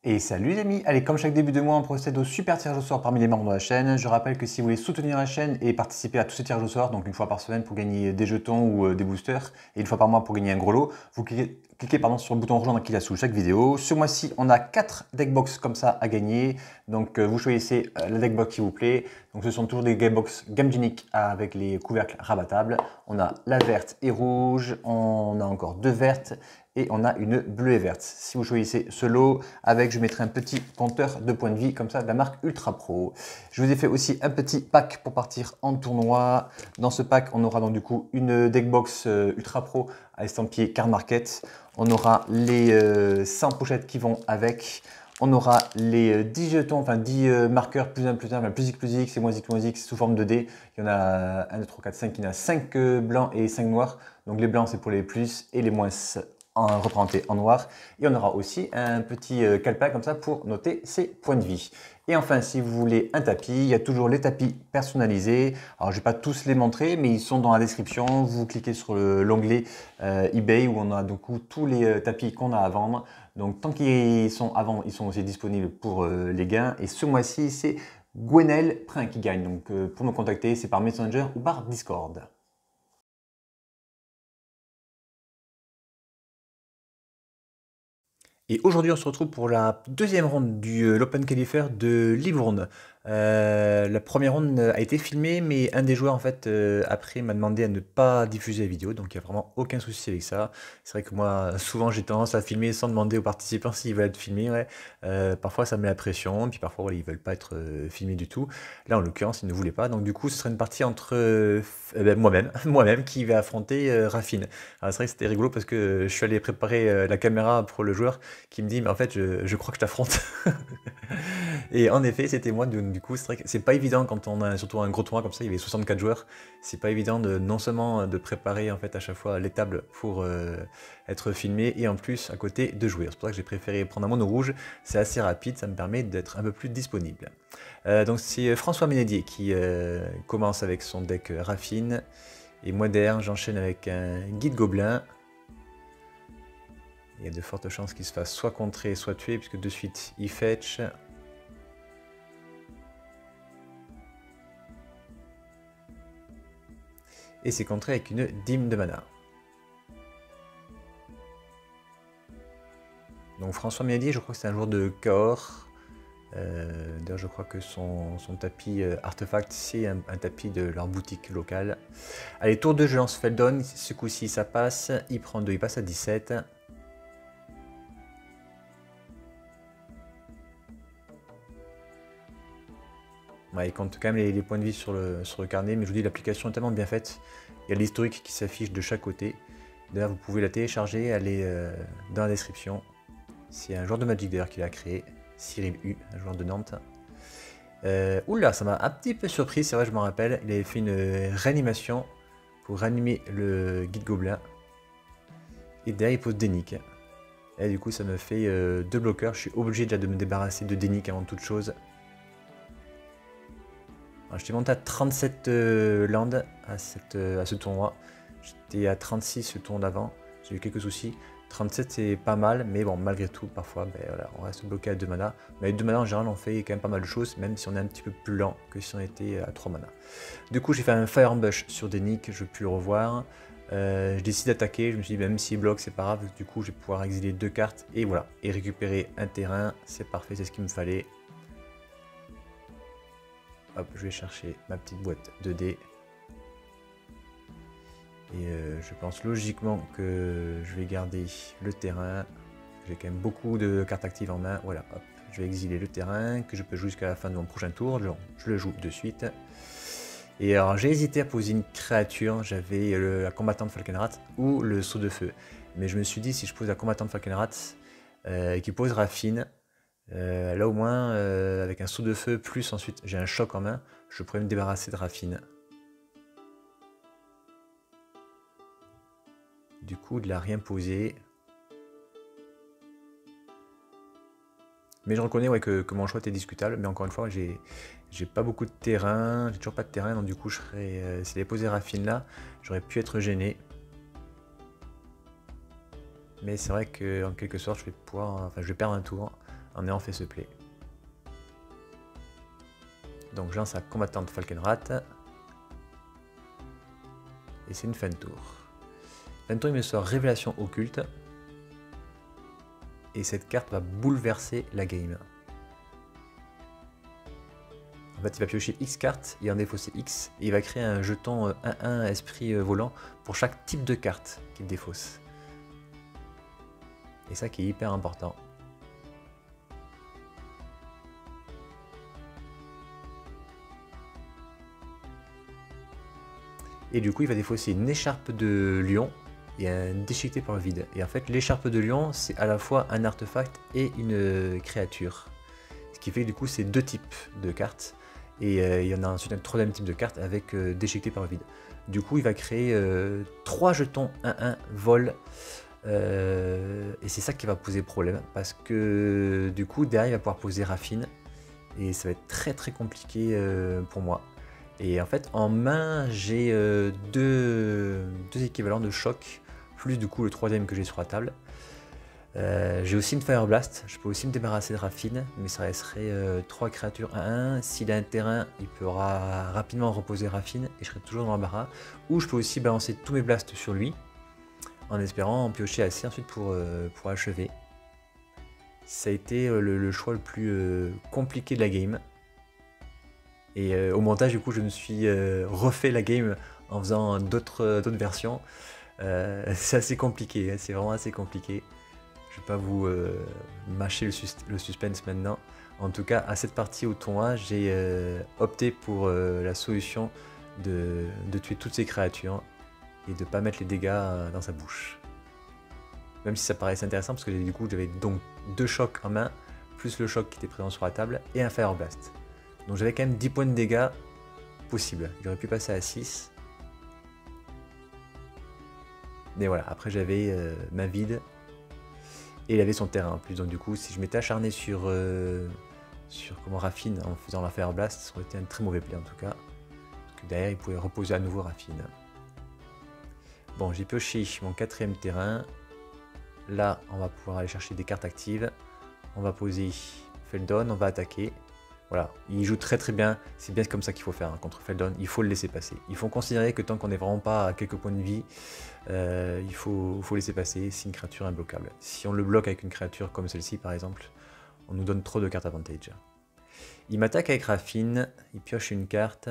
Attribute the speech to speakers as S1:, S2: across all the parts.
S1: Et salut les amis, allez, comme chaque début de mois, on procède au super tirage au sort parmi les membres de la chaîne. Je rappelle que si vous voulez soutenir la chaîne et participer à tous ces tirages au sort, donc une fois par semaine pour gagner des jetons ou des boosters, et une fois par mois pour gagner un gros lot, vous cliquez sur le bouton rejoindre qui est là sous chaque vidéo. Ce mois-ci, on a 4 deckbox comme ça à gagner. Donc vous choisissez la deckbox qui vous plaît. Donc ce sont toujours des gamebox Game Genic avec les couvercles rabattables. On a la verte et rouge, on a encore 2 vertes et on a une bleue et verte. Si vous choisissez ce lot, je mettrai un petit compteur de points de vie comme ça de la marque Ultra Pro. Je vous ai fait aussi un petit pack pour partir en tournoi. Dans ce pack, on aura donc du coup une deckbox Ultra Pro à estampillé Card Market. On aura les 100 pochettes qui vont avec. On aura les 10 jetons, enfin 10 marqueurs plus 1, plus 1, enfin plus X, plus X et moins X, moins X sous forme de dés. Il y en a 1, 2, 3, 4, 5. Il y en a 5 blancs et 5 noirs. Donc les blancs c'est pour les plus et les moins représentés en noir. Et on aura aussi un petit calepin comme ça pour noter ses points de vie. Et enfin, si vous voulez un tapis, il y a toujours les tapis personnalisés. Alors, je ne vais pas tous les montrer, mais ils sont dans la description. Vous cliquez sur l'onglet eBay où on a du coup tous les tapis qu'on a à vendre. Donc, tant qu'ils sont à vendre, ils sont aussi disponibles pour les gains. Et ce mois-ci, c'est Gwenel Prin qui gagne. Donc, pour me contacter, c'est par Messenger ou par Discord. Et aujourd'hui, on se retrouve pour la deuxième ronde de l'Open Qualifier de Livourne. La première ronde a été filmée, mais un des joueurs en fait après m'a demandé à ne pas diffuser la vidéo, donc il n'y a vraiment aucun souci avec ça. C'est vrai que moi, souvent j'ai tendance à filmer sans demander aux participants s'ils veulent être filmés. Ouais. Parfois ça met la pression, puis parfois ils veulent pas être filmés du tout. Là en l'occurrence, ils ne voulaient pas, donc du coup ce serait une partie entre moi-même qui va affronter Raffine. Alors c'est vrai que c'était rigolo parce que je suis allé préparer la caméra pour le joueur qui me dit mais en fait je crois que je t'affronte. Et en effet c'était moi, du coup c'est vrai que c'est pas évident quand on a surtout un gros tournoi comme ça, il y avait 64 joueurs, c'est pas évident de non seulement de préparer en fait à chaque fois les tables pour être filmé et en plus à côté de jouer. C'est pour ça que j'ai préféré prendre un mono rouge, c'est assez rapide, ça me permet d'être un peu plus disponible. Donc c'est François Ménédier qui commence avec son deck Raffine et moi derrière j'enchaîne avec un guide gobelin. Il y a de fortes chances qu'il se fasse soit contrer, soit tuer, puisque de suite il fetch. Et c'est contré avec une dîme de mana. Donc François Médier, je crois que c'est un joueur de Cahors. D'ailleurs, je crois que son tapis artefact, c'est un tapis de leur boutique locale. Allez, tour 2, je lance Feldon. Ce coup-ci, ça passe. Il prend 2, il passe à 17. Ouais, il compte quand même les points de vie sur le carnet, mais je vous dis, l'application est tellement bien faite. Il y a l'historique qui s'affiche de chaque côté. D'ailleurs, vous pouvez la télécharger, elle est dans la description. C'est un joueur de Magic d'ailleurs qui l'a créé, Cyril U, un joueur de Nantes. Oula, ça m'a un petit peu surpris, c'est vrai, je m'en rappelle. Il avait fait une réanimation pour réanimer le guide gobelin. Et derrière, il pose Dénic. Et du coup, ça me fait 2 bloqueurs. Je suis obligé déjà de me débarrasser de Dénic avant toute chose. J'étais monté à 37 landes à ce tournoi. J'étais à 36 ce tour d'avant. J'ai eu quelques soucis. 37 c'est pas mal, mais bon, malgré tout, parfois, voilà, on reste bloqué à 2 mana. Mais avec 2 mana, en général, on fait quand même pas mal de choses, même si on est un petit peu plus lent que si on était à 3 mana. Du coup, j'ai fait un Fire Ambush sur Dénic, je veux plus le revoir. Je décide d'attaquer, je me suis dit, même s'il bloque, c'est pas grave. Du coup, je vais pouvoir exiler 2 cartes et voilà, et récupérer un terrain. C'est parfait, c'est ce qu'il me fallait. Hop, je vais chercher ma petite boîte de dés. Et je pense logiquement que je vais garder le terrain. J'ai quand même beaucoup de cartes actives en main. Voilà, hop, je vais exiler le terrain que je peux jouer jusqu'à la fin de mon prochain tour. Je le joue de suite. Et alors j'ai hésité à poser une créature. J'avais la combattante Falkenrath ou le saut de feu. Mais je me suis dit si je pose la combattante Falkenrath qui pose Raffine, là au moins avec un saut de feu plus ensuite j'ai un choc en main, je pourrais me débarrasser de Raffine. Du coup, il n'a rien posé. Mais je reconnais ouais, que mon choix était discutable. Mais encore une fois, j'ai pas beaucoup de terrain. J'ai toujours pas de terrain. Donc du coup, je serais, s'il avait posé Raffine là, j'aurais pu être gêné. Mais c'est vrai qu'en quelque sorte, je vais pouvoir, enfin, je vais perdre un tour en ayant fait ce play. Donc je lance la combattante Falkenrath. Et c'est une fin de tour. Fin de tour, il me sort Révélation Occulte. Et cette carte va bouleverser la game. En fait, il va piocher X cartes et en défausser X. Et il va créer un jeton 1-1 esprit volant pour chaque type de carte qu'il défausse. Et ça qui est hyper important. Et du coup, il va défausser une écharpe de lion et un déchiqueté par le vide. Et en fait, l'écharpe de lion, c'est à la fois un artefact et une créature. Ce qui fait que du coup, c'est deux types de cartes. Et il y en a ensuite un troisième type de carte avec déchiqueté par le vide. Du coup, il va créer 3 jetons 1-1 vol. Et c'est ça qui va poser problème. Parce que du coup, derrière, il va pouvoir poser Raffine. Et ça va être très très compliqué pour moi. Et en fait, en main, j'ai deux équivalents de choc, plus du coup le troisième que j'ai sur la table. J'ai aussi une Fire Blast, je peux aussi me débarrasser de Raffine, mais ça resterait 3 créatures 1-1. S'il a un terrain, il pourra rapidement reposer Raffine et je serai toujours dans l'embarras. Ou je peux aussi balancer tous mes blasts sur lui, en espérant en piocher assez ensuite pour achever. Ça a été le choix le plus compliqué de la game. Et au montage, du coup, je me suis refait la game en faisant d'autres versions. C'est assez compliqué, hein, c'est vraiment assez compliqué. Je ne vais pas vous mâcher le suspense maintenant. En tout cas, à cette partie au tournoi, j'ai opté pour la solution de tuer toutes ces créatures et de ne pas mettre les dégâts dans sa bouche. Même si ça paraissait intéressant parce que du coup, j'avais donc 2 chocs en main, plus le choc qui était présent sur la table et un Fire Blast. Donc j'avais quand même 10 points de dégâts possibles. J'aurais pu passer à 6. Mais voilà, après j'avais ma vide. Et il avait son terrain en plus. Donc du coup, si je m'étais acharné sur comment Raffine en faisant la Fire Blast, ça aurait été un très mauvais play en tout cas. Parce que derrière, il pouvait reposer à nouveau Raffine. Bon, j'ai pioché mon 4e terrain. Là, on va pouvoir aller chercher des cartes actives. On va poser Feldon, on va attaquer. Voilà, il joue très très bien, c'est bien comme ça qu'il faut faire hein, contre Feldon, il faut le laisser passer. Il faut considérer que tant qu'on n'est vraiment pas à quelques points de vie, il faut laisser passer, c'est une créature imbloquable. Si on le bloque avec une créature comme celle-ci par exemple, on nous donne trop de cartes advantage. Il m'attaque avec Raffine, il pioche une carte,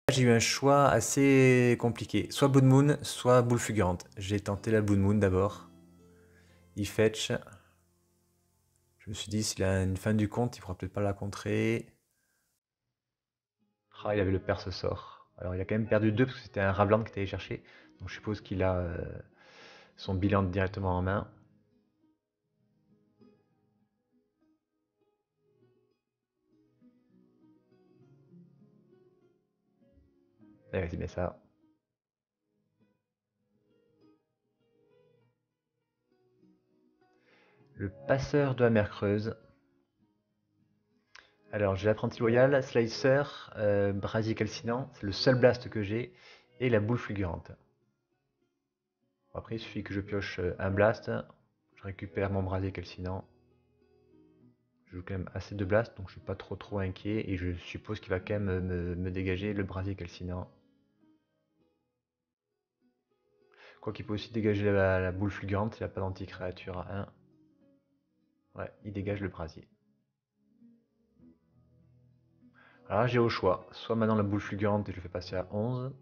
S1: J'ai eu un choix assez compliqué. Soit Blood Moon, soit Boule Fulgurante. J'ai tenté la Blood Moon d'abord. Il fetch. Je me suis dit, s'il a une fin du compte, il pourra peut-être pas la contrer. Ah, il avait le perce sort. Alors il a quand même perdu 2 parce que c'était un Ravland qui était allé chercher. Donc je suppose qu'il a son bilan directement en main. Ouais, c'est bien ça. Le passeur de la mer creuse. Alors j'ai l'apprenti loyal, Slicer, brasier calcinant, c'est le seul blast que j'ai, et la boule fulgurante. Après il suffit que je pioche un blast, je récupère mon brasier calcinant. Je joue quand même assez de blast, donc je suis pas trop inquiet, et je suppose qu'il va quand même me dégager le brasier calcinant. Quoi qu'il peut aussi dégager la boule fulgurante s'il n'a pas d'anti-créature à 1. Ouais, il dégage le brasier. Alors là j'ai au choix, soit maintenant la boule fulgurante et je le fais passer à 11,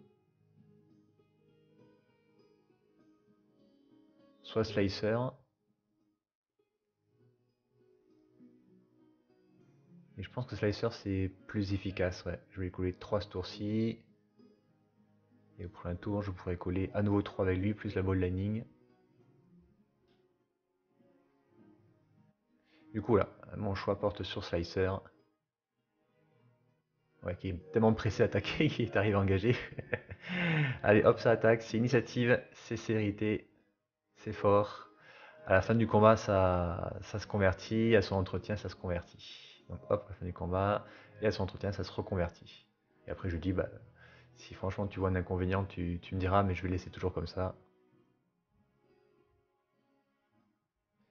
S1: soit Slicer. Et je pense que Slicer c'est plus efficace, ouais. Je vais coller 3 ce tour-ci. Et au prochain tour, je pourrais coller à nouveau 3 avec lui, plus la ball lightning. Du coup là, mon choix porte sur Slicer. Ouais, qui est tellement pressé à attaquer qu'il est arrivé à engager. Allez, hop, ça attaque, c'est initiative, c'est sévérité, c'est fort. À la fin du combat, ça se convertit, à son entretien, ça se convertit. Donc hop, à la fin du combat, et à son entretien, ça se reconvertit. Et après, je lui dis, bah, si franchement tu vois un inconvénient, tu me diras, mais je vais laisser toujours comme ça.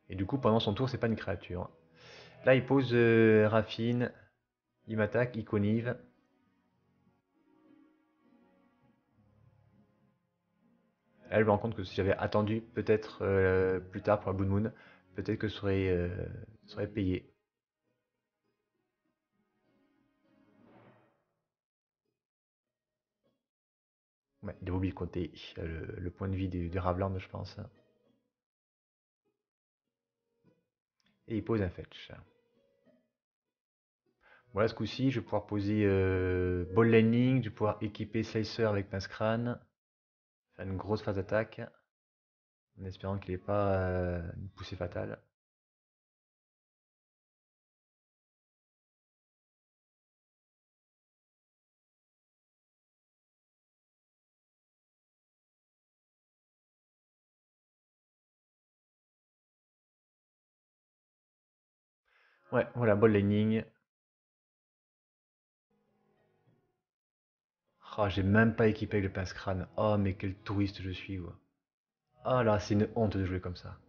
S1: Et du coup, pendant son tour, c'est pas une créature. Là, il pose Raffine, il m'attaque, il connive. Là, je me rends compte que si j'avais attendu peut-être plus tard pour la Blood Moon, peut-être que ça aurait payé. Ouais, il a oublié de compter le point de vie du Ravland, je pense. Et il pose un fetch. Voilà, ce coup-ci, je vais pouvoir poser Ball Lightning, je vais pouvoir équiper Slicer avec Pince Crâne, faire une grosse phase d'attaque, en espérant qu'il n'ait pas une poussée fatale. Ouais, voilà, Ball Lightning. Ah, j'ai même pas équipé avec le Pince Crâne. Oh, mais quel touriste je suis, quoi. Ah là, c'est une honte de jouer comme ça.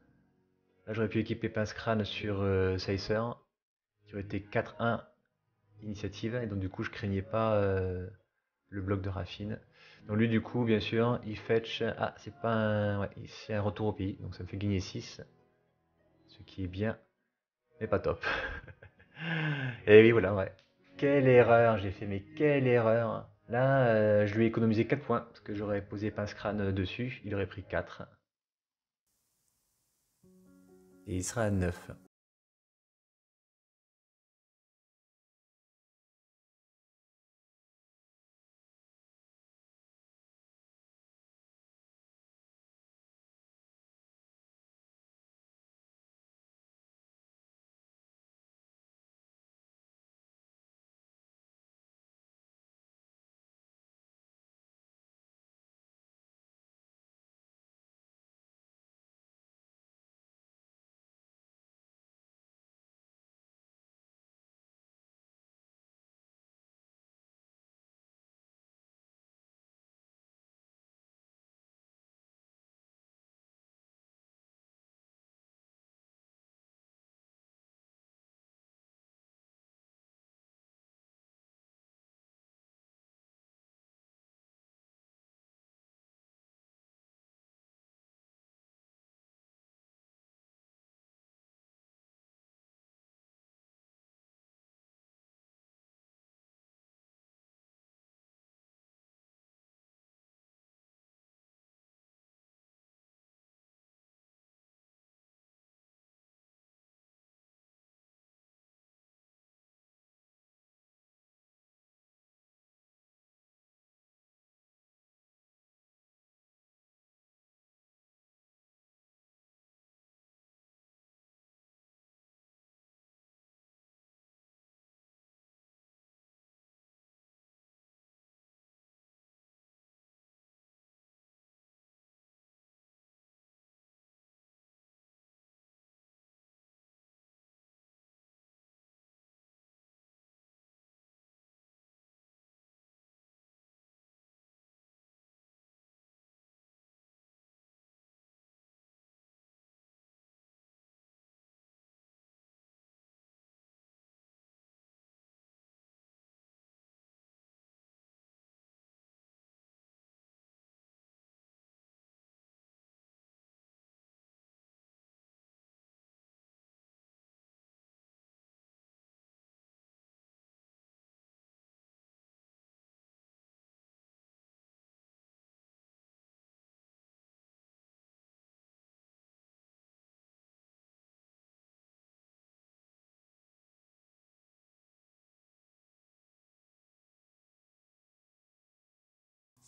S1: Là, j'aurais pu équiper Pince Crâne sur Slicer, qui aurait été 4-1 initiative, et donc du coup, je craignais pas le bloc de Raffine. Donc lui, du coup, bien sûr, il fetch. Ah, c'est pas un. Ouais, c'est un retour au pays, donc ça me fait gagner 6, ce qui est bien, mais pas top. Et oui, voilà, ouais. Quelle erreur j'ai fait, mais quelle erreur. Là, je lui ai économisé 4 points, parce que j'aurais posé Pince Crâne dessus, il aurait pris 4. Et il sera à 9.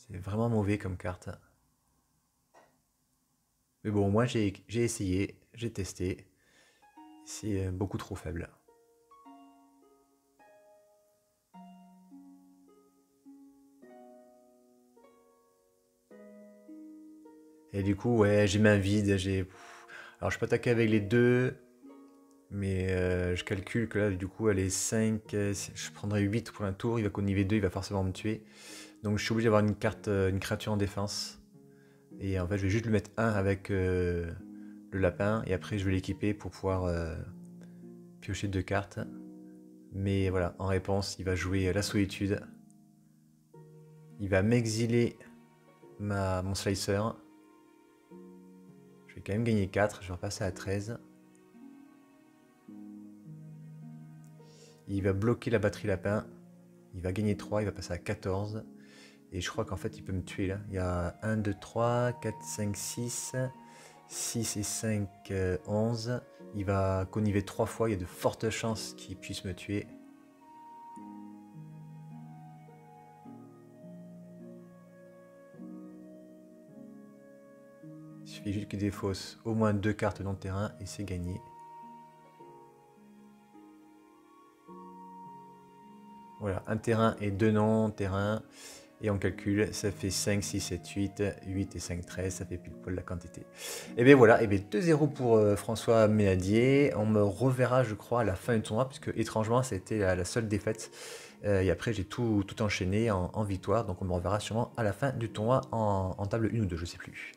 S1: C'est vraiment mauvais comme carte. Mais bon, moi j'ai essayé, j'ai testé. C'est beaucoup trop faible. Et du coup, ouais, j'ai main vide. Alors je peux attaquer avec les deux. Mais je calcule que là, du coup, elle est 5. Je prendrai 8 pour un tour. Il va conniver 2, il va forcément me tuer. Donc je suis obligé d'avoir une carte, une créature en défense. Et en fait, je vais juste lui mettre un avec le lapin. Et après, je vais l'équiper pour pouvoir piocher 2 cartes. Mais voilà, en réponse, il va jouer la solitude. Il va m'exiler mon slicer. Je vais quand même gagner 4. Je vais repasser à 13. Il va bloquer la batterie lapin. Il va gagner 3. Il va passer à 14. Et je crois qu'en fait, il peut me tuer là. Il y a 1, 2, 3, 4, 5, 6. 6 et 5, 11. Il va conniver 3 fois. Il y a de fortes chances qu'il puisse me tuer. Il suffit juste qu'il défausse au moins 2 cartes dans le terrain et c'est gagné. Voilà, un terrain et 2 non-terrains. Et on calcule, ça fait 5, 6, 7, 8, 8 et 5, 13, ça fait pile poil la quantité. Et bien voilà, et bien 2-0 pour François Ménadier. On me reverra, je crois, à la fin du tournoi, puisque étrangement, c'était la seule défaite. Et après, j'ai tout enchaîné en victoire, donc on me reverra sûrement à la fin du tournoi en table 1 ou 2, je sais plus.